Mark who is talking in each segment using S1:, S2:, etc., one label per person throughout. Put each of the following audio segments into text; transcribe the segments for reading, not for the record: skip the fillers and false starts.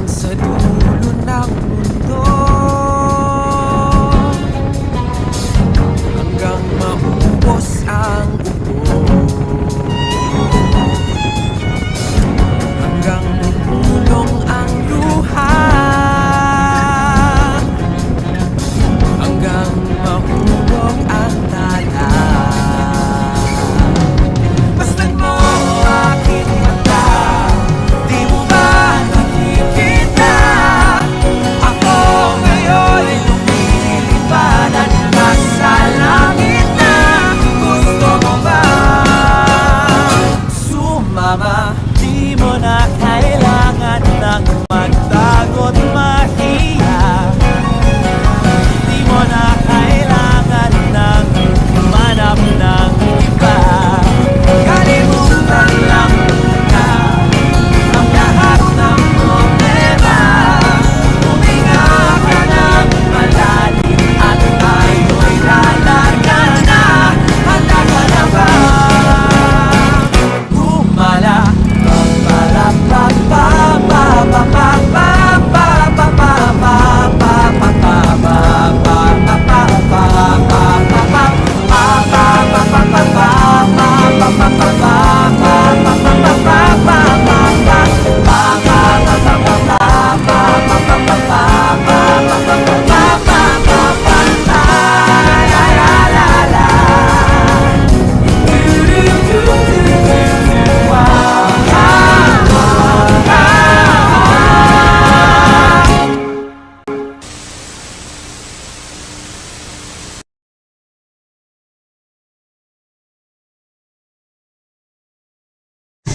S1: sa dulo ng mundo, hanggang maubos ang upo, hanggang bumulong ang luha, hanggang mahulog ang tala. Masdan mo aking mata, di mo ba nakikita? Ako ngayon'y lumilipad at nasa langit na. Gusto mo ba sumama? Di mo na kailangan ng magtago't mahiya. Di mo na kailangan ng manap ng iba. Kalimutan lang muna ang lahat ng problema. Huminga ka ng malalim at tayo'y lalagan na. Handa ka na ba? Gumala.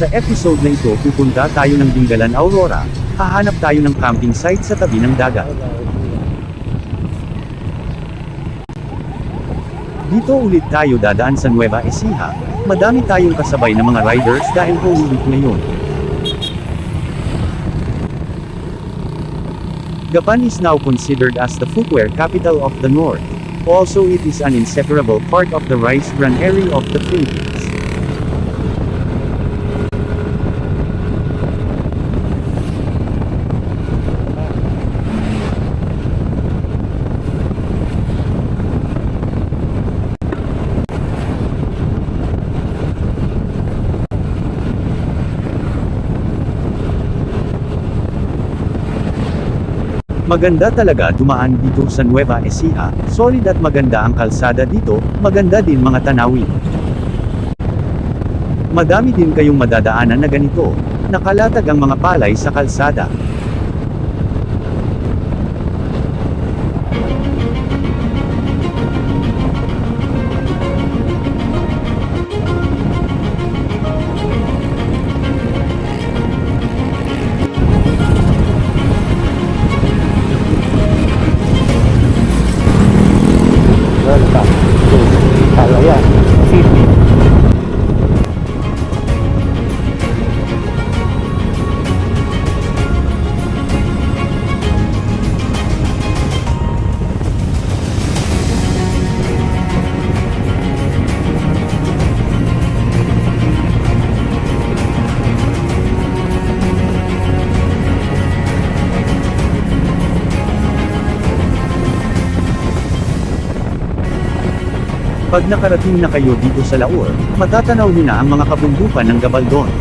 S2: Sa episode na ito pupunta tayo ng Dingalan Aurora, hahanap tayo ng camping site sa tabi ng dagat. Dito ulit tayo dadaan sa Nueva Ecija, madami tayong kasabay na mga riders dahil Holy Week ngayon. Gapan is now considered as the footwear capital of the North. Also it is an inseparable part of the rice granary of the Philippines. Maganda talaga dumaan dito sa Nueva Ecija, solid at maganda ang kalsada dito, maganda din mga tanawin. Madami din kayong madadaanan na ganito, nakalatag ang mga palay sa kalsada.
S3: Welcome to Calayan City.
S2: Pag nakarating na kayo dito sa Laur, matatanaw niyo na ang mga kabundukan ng Gabaldon.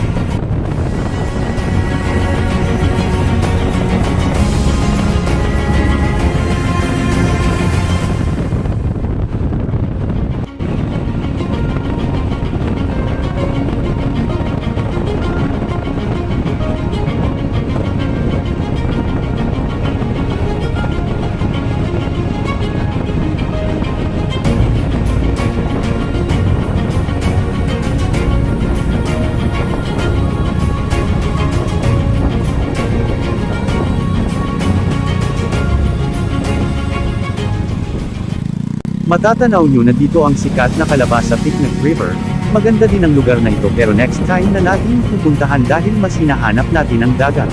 S2: Matatanaw nyo na dito ang sikat na Calabasa Picnic River, maganda din ang lugar na ito pero next time na natin pupuntahan dahil mas hinahanap natin ang dagat.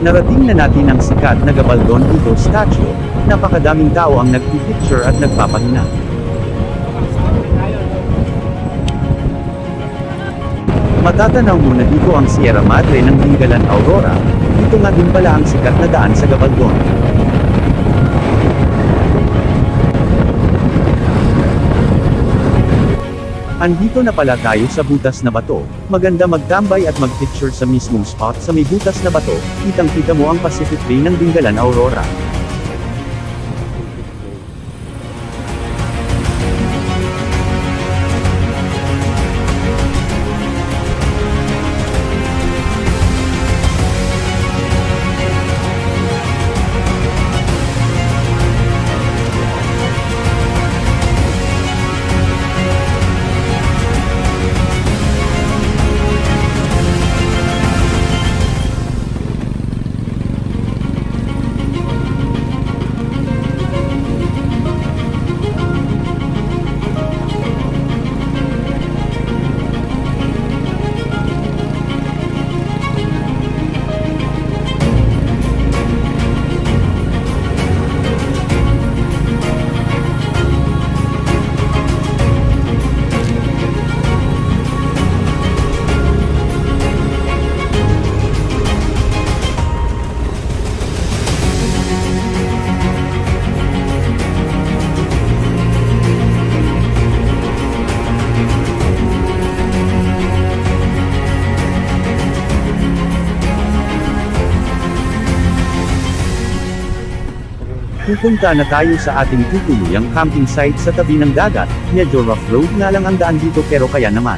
S2: Narating na natin ang sikat na Gabaldon Eagle statue, napakadaming tao ang nagpipicture at nagpapahinga. Matatanaw mo na dito ang Sierra Madre ng Dingalan Aurora, dito nga din pala ang sikat na daan sa Gabaldon. Andito na pala tayo sa butas na bato, maganda magtambay at magpicture sa mismong spot sa may butas na bato, kitang-kita mo ang Pacific Bay ng Dingalan Aurora. Pupunta na tayo sa ating tutuluyang camping site sa tabi ng dagat, medyo rough road nga lang ang daan dito pero kaya naman.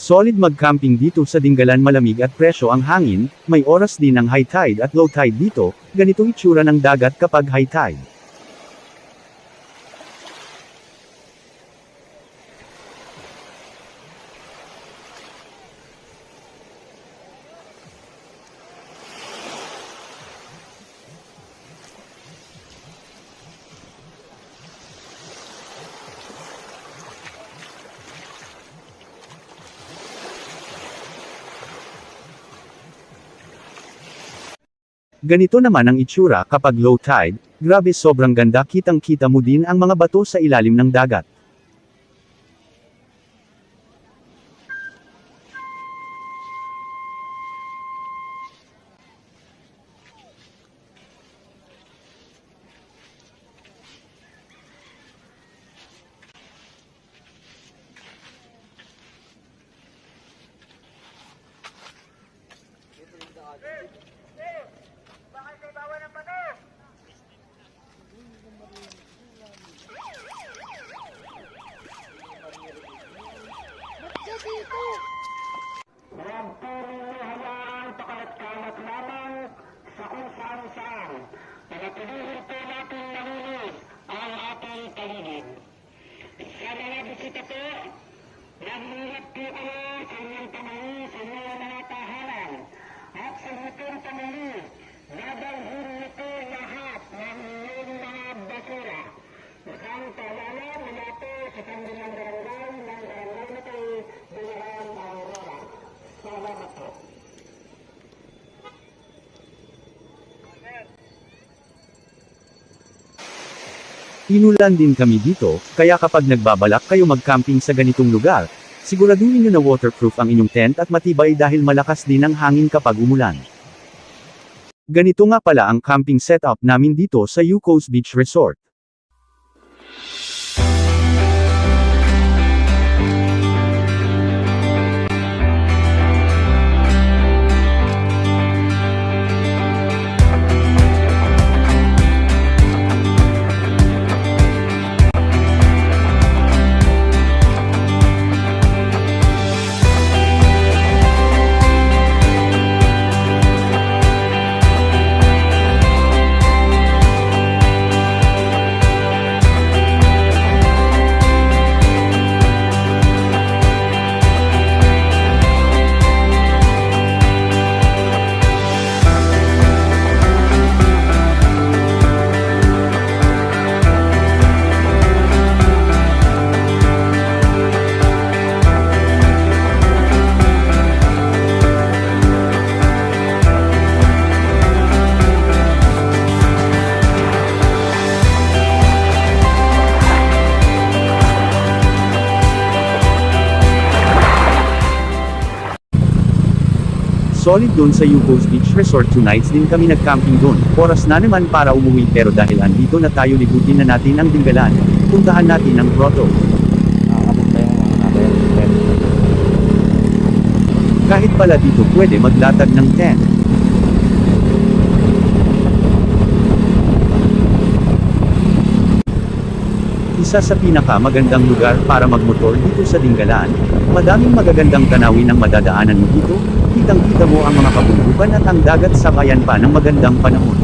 S2: Solid mag-camping dito sa Dingalan, malamig at presyo ang hangin, may oras din ang high tide at low tide dito, ganito itsura ng dagat kapag high tide. Ganito naman ang itsura kapag low tide, grabe sobrang ganda, kitang-kita mo din ang mga bato sa ilalim ng dagat. Inulan din kami dito, kaya kapag nagbabalak kayo mag-camping sa ganitong lugar, siguraduhin nyo na waterproof ang inyong tent at matibay dahil malakas din ang hangin kapag umulan. Ganito nga pala ang camping setup namin dito sa Yucos Beach Resort. Solid doon sa Yucos Beach Resort, 2 nights din kami nag-camping doon. Oras na naman para umuwi, pero dahil andito na tayo, libutin na natin ang Dingalan. Puntahan natin ang grotto.
S3: Abot na yung mga natin.
S2: Kahit pala dito pwede maglatag ng tent. Isa sa pinakamagandang lugar para magmotor dito sa Dingalan. Madaming magagandang tanawin ang madadaanan mo dito. Kitang-kita mo ang mga kabundukan at ang dagat, sabayan pa ng magandang panahon.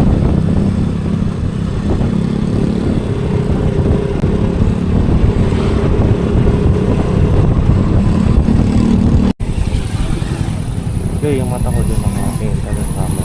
S3: Okay, yung mata ko din ang mga pinta ng sama.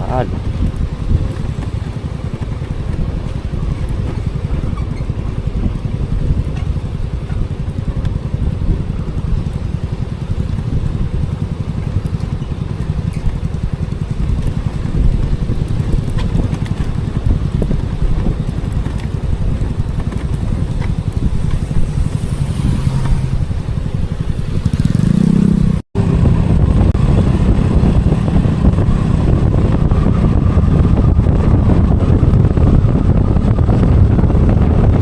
S3: Mahal.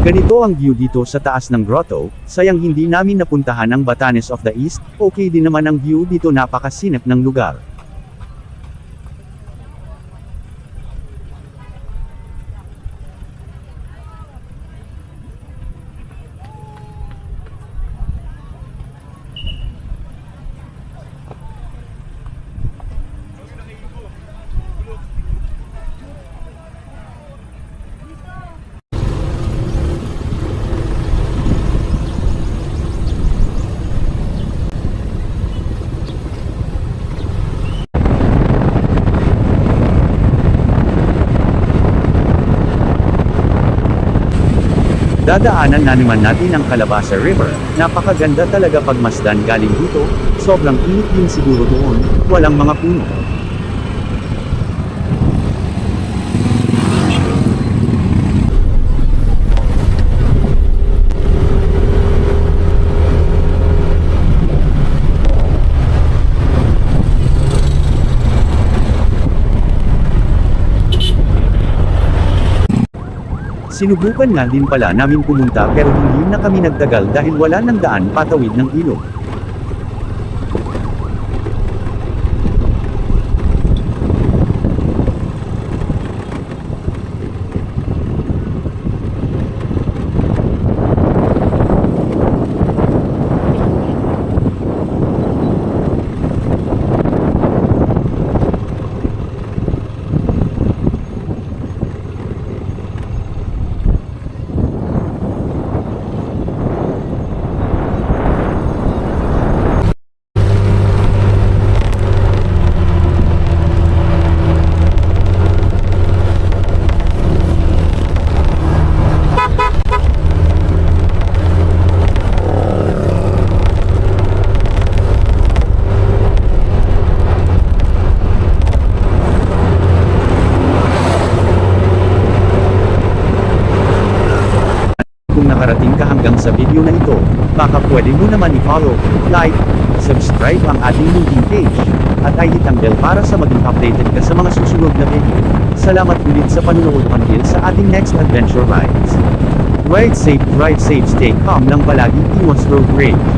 S2: Ganito ang view dito sa taas ng grotto, sayang hindi namin napuntahan ang Batanes of the East. Okay din naman ang view dito, napakasinep ng lugar. Dadaanan na naman natin ang Calabasa River, napakaganda talaga pagmasdan galing dito, sobrang init din siguro doon, walang mga puno. Sinubukan nga din pala namin pumunta pero hindi na kami nagtagal dahil wala nang daan patawid ng ilog. Kung nakarating ka hanggang sa video na ito, baka pwede mo naman i-follow, like, subscribe ang ating moving page, at i-hit ang bell para sa maging updated ka sa mga susunod na video. Salamat ulit sa panunood until sa ating next adventure rides. Ride safe, stay calm lang palagi, iwas road rage.